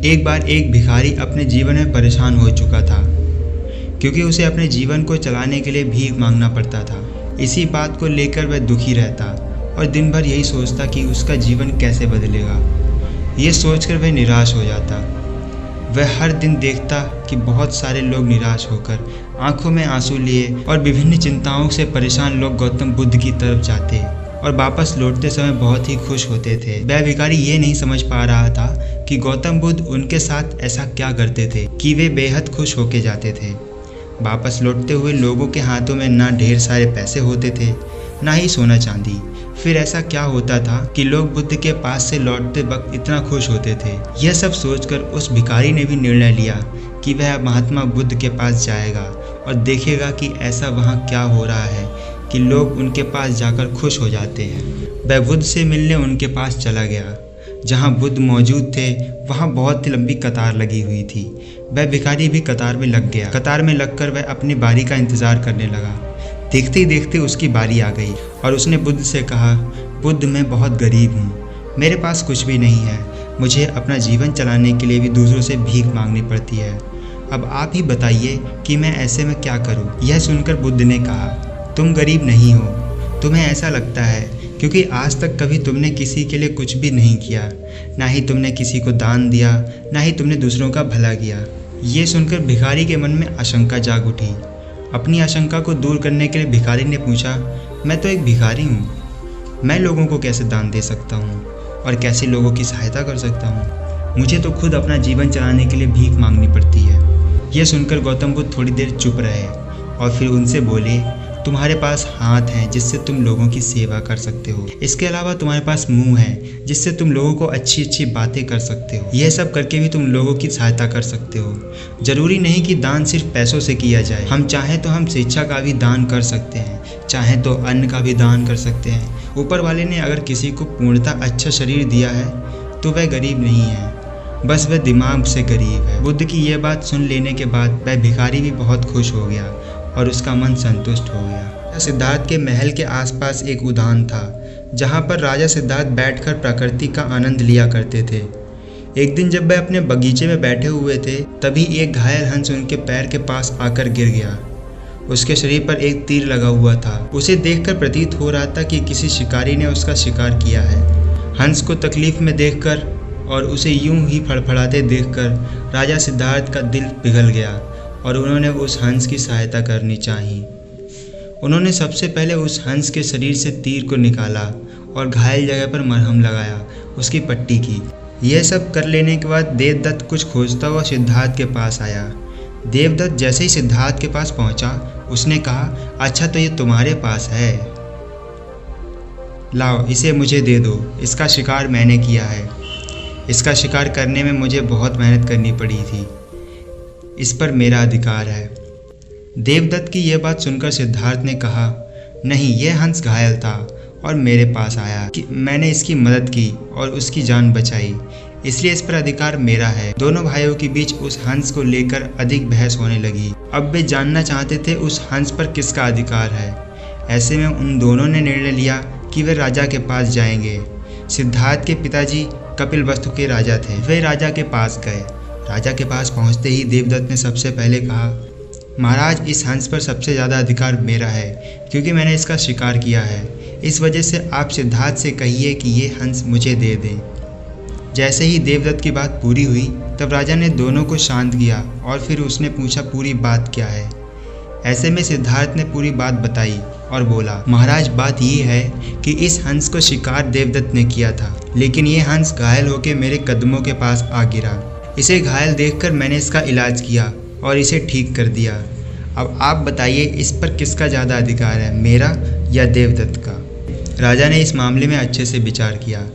एक बार एक भिखारी अपने जीवन में परेशान हो चुका था, क्योंकि उसे अपने जीवन को चलाने के लिए भीख मांगना पड़ता था। इसी बात को लेकर वह दुखी रहता और दिन भर यही सोचता कि उसका जीवन कैसे बदलेगा। ये सोचकर वह निराश हो जाता। वह हर दिन देखता कि बहुत सारे लोग निराश होकर आंखों में आंसू लिए और विभिन्न चिंताओं से परेशान लोग गौतम बुद्ध की तरफ जाते और वापस लौटते समय बहुत ही खुश होते थे। वह भिखारी ये नहीं समझ पा रहा था कि गौतम बुद्ध उनके साथ ऐसा क्या करते थे कि वे बेहद खुश होके जाते थे। वापस लौटते हुए लोगों के हाथों में ना ढेर सारे पैसे होते थे, ना ही सोना चांदी। फिर ऐसा क्या होता था कि लोग बुद्ध के पास से लौटते वक्त इतना खुश होते थे। यह सब सोचकर उस भिखारी ने भी निर्णय लिया कि वह महात्मा बुद्ध के पास जाएगा और देखेगा कि ऐसा वहाँ क्या हो रहा है कि लोग उनके पास जाकर खुश हो जाते हैं। वह बुद्ध से मिलने उनके पास चला गया। जहाँ बुद्ध मौजूद थे वहाँ बहुत ही लंबी कतार लगी हुई थी। वह भिखारी भी कतार में लग गया। कतार में लगकर वह अपनी बारी का इंतज़ार करने लगा। देखते ही देखते उसकी बारी आ गई और उसने बुद्ध से कहा, बुद्ध मैं बहुत गरीब हूँ, मेरे पास कुछ भी नहीं है। मुझे अपना जीवन चलाने के लिए भी दूसरों से भीख मांगनी पड़ती है। अब आप ही बताइए कि मैं ऐसे में क्या करूँ। यह सुनकर बुद्ध ने कहा, तुम गरीब नहीं हो, तुम्हें ऐसा लगता है क्योंकि आज तक कभी तुमने किसी के लिए कुछ भी नहीं किया, ना ही तुमने किसी को दान दिया, ना ही तुमने दूसरों का भला किया। ये सुनकर भिखारी के मन में आशंका जाग उठी। अपनी आशंका को दूर करने के लिए भिखारी ने पूछा, मैं तो एक भिखारी हूँ, मैं लोगों को कैसे दान दे सकता हूँ और कैसे लोगों की सहायता कर सकता हूँ। मुझे तो खुद अपना जीवन चलाने के लिए भीख मांगनी पड़ती है। यह सुनकर गौतम बुद्ध थोड़ी देर चुप रहे और फिर उनसे बोले, तुम्हारे पास हाथ हैं जिससे तुम लोगों की सेवा कर सकते हो। इसके अलावा तुम्हारे पास मुंह है जिससे तुम लोगों को अच्छी अच्छी बातें कर सकते हो। यह सब करके भी तुम लोगों की सहायता कर सकते हो। जरूरी नहीं कि दान सिर्फ पैसों से किया जाए। हम चाहें तो हम शिक्षा का भी दान कर सकते हैं, चाहें तो अन्न का भी दान कर सकते हैं। ऊपर वाले ने अगर किसी को पूर्णतः अच्छा शरीर दिया है तो वह गरीब नहीं है, बस वह दिमाग से गरीब है। बुद्ध की यह बात सुन लेने के बाद वह भिखारी भी बहुत खुश हो गया और उसका मन संतुष्ट हो गया। सिद्धार्थ के महल के आसपास एक उद्यान था जहाँ पर राजा सिद्धार्थ बैठकर प्रकृति का आनंद लिया करते थे। एक दिन जब वह अपने बगीचे में बैठे हुए थे तभी एक घायल हंस उनके पैर के पास आकर गिर गया। उसके शरीर पर एक तीर लगा हुआ था। उसे देखकर प्रतीत हो रहा था कि किसी शिकारी ने उसका शिकार किया है। हंस को तकलीफ में देखकर और उसे यूं ही फड़फड़ाते देखकर राजा सिद्धार्थ का दिल पिघल गया और उन्होंने उस हंस की सहायता करनी चाहिए। उन्होंने सबसे पहले उस हंस के शरीर से तीर को निकाला और घायल जगह पर मरहम लगाया, उसकी पट्टी की। यह सब कर लेने के बाद देवदत्त कुछ खोजता हुआ सिद्धार्थ के पास आया। देवदत्त जैसे ही सिद्धार्थ के पास पहुंचा उसने कहा, अच्छा तो ये तुम्हारे पास है, लाओ इसे मुझे दे दो। इसका शिकार मैंने किया है। इसका शिकार करने में मुझे बहुत मेहनत करनी पड़ी थी। इस पर मेरा अधिकार है। देवदत्त की यह बात सुनकर सिद्धार्थ ने कहा, नहीं, यह हंस घायल था और मेरे पास आया कि मैंने इसकी मदद की और उसकी जान बचाई, इसलिए इस पर अधिकार मेरा है। दोनों भाइयों के बीच उस हंस को लेकर अधिक बहस होने लगी। अब वे जानना चाहते थे उस हंस पर किसका अधिकार है। ऐसे में उन दोनों ने निर्णय लिया कि वे राजा के पास जाएंगे। सिद्धार्थ के पिताजी कपिलवस्तु के राजा थे। वे राजा के पास गए। राजा के पास पहुंचते ही देवदत्त ने सबसे पहले कहा, महाराज इस हंस पर सबसे ज़्यादा अधिकार मेरा है क्योंकि मैंने इसका शिकार किया है। इस वजह से आप सिद्धार्थ से कहिए कि ये हंस मुझे दे दें। जैसे ही देवदत्त की बात पूरी हुई तब राजा ने दोनों को शांत किया और फिर उसने पूछा पूरी बात क्या है। ऐसे में सिद्धार्थ ने पूरी बात बताई और बोला, महाराज बात ये है कि इस हंस को शिकार देवदत्त ने किया था, लेकिन ये हंस घायल होकर मेरे कदमों के पास आ गिरा। इसे घायल देखकर मैंने इसका इलाज किया और इसे ठीक कर दिया। अब आप बताइए इस पर किसका ज़्यादा अधिकार है, मेरा या देवदत्त का। राजा ने इस मामले में अच्छे से विचार किया।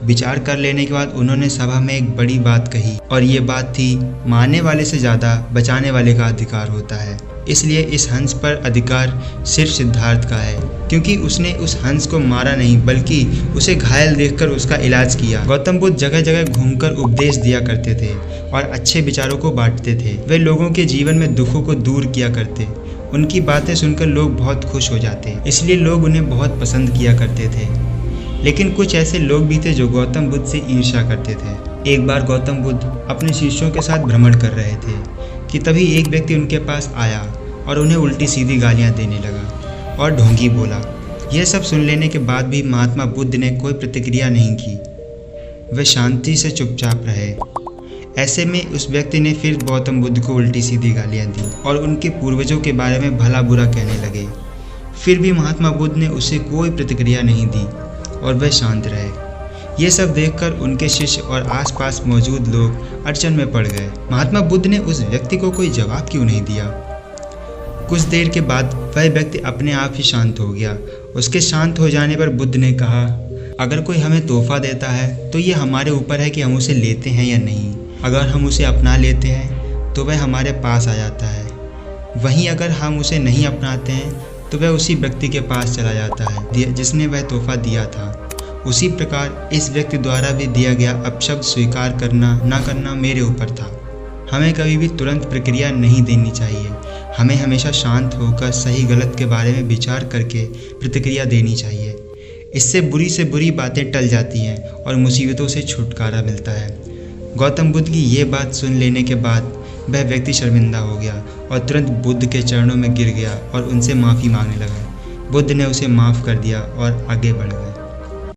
विचार कर लेने के बाद उन्होंने सभा में एक बड़ी बात कही और ये बात थी, मारने वाले से ज़्यादा बचाने वाले का अधिकार होता है। इसलिए इस हंस पर अधिकार सिर्फ सिद्धार्थ का है क्योंकि उसने उस हंस को मारा नहीं बल्कि उसे घायल देखकर उसका इलाज किया। गौतम बुद्ध जगह जगह घूमकर उपदेश दिया करते थे और अच्छे विचारों को बांटते थे। वे लोगों के जीवन में दुखों को दूर किया करते। उनकी बातें सुनकर लोग बहुत खुश हो जाते, इसलिए लोग उन्हें बहुत पसंद किया करते थे। लेकिन कुछ ऐसे लोग भी थे जो गौतम बुद्ध से ईर्ष्या करते थे। एक बार गौतम बुद्ध अपने शिष्यों के साथ भ्रमण कर रहे थे कि तभी एक व्यक्ति उनके पास आया और उन्हें उल्टी सीधी गालियां देने लगा और ढोंगी बोला। यह सब सुन लेने के बाद भी महात्मा बुद्ध ने कोई प्रतिक्रिया नहीं की। वे शांति से चुपचाप रहे। ऐसे में उस व्यक्ति ने फिर गौतम बुद्ध को उल्टी सीधी गालियां दी और उनके पूर्वजों के बारे में भला बुरा कहने लगे। फिर भी महात्मा बुद्ध ने उसे कोई प्रतिक्रिया नहीं दी और वह शांत रहे। ये सब देखकर उनके शिष्य और आसपास मौजूद लोग अड़चन में पड़ गए। महात्मा बुद्ध ने उस व्यक्ति को कोई जवाब क्यों नहीं दिया? कुछ देर के बाद वह व्यक्ति अपने आप ही शांत हो गया। उसके शांत हो जाने पर बुद्ध ने कहा, अगर कोई हमें तोहफा देता है तो ये हमारे ऊपर है कि हम उसे लेते हैं या नहीं। अगर हम उसे अपना लेते हैं तो वह हमारे पास आ जाता है, वहीं अगर हम उसे नहीं अपनाते हैं तो वह उसी व्यक्ति के पास चला जाता है जिसने वह तोहफा दिया था। उसी प्रकार इस व्यक्ति द्वारा भी दिया गया अपशब्द स्वीकार करना ना करना मेरे ऊपर था। हमें कभी भी तुरंत प्रक्रिया नहीं देनी चाहिए। हमें हमेशा शांत होकर सही गलत के बारे में विचार करके प्रतिक्रिया देनी चाहिए। इससे से बुरी बातें टल जाती हैं और मुसीबतों से छुटकारा मिलता है। गौतम बुद्ध की ये बात सुन लेने के बाद वह व्यक्ति शर्मिंदा हो गया और तुरंत बुद्ध के चरणों में गिर गया और उनसे माफ़ी मांगने लगा। बुद्ध ने उसे माफ़ कर दिया और आगे बढ़ गए।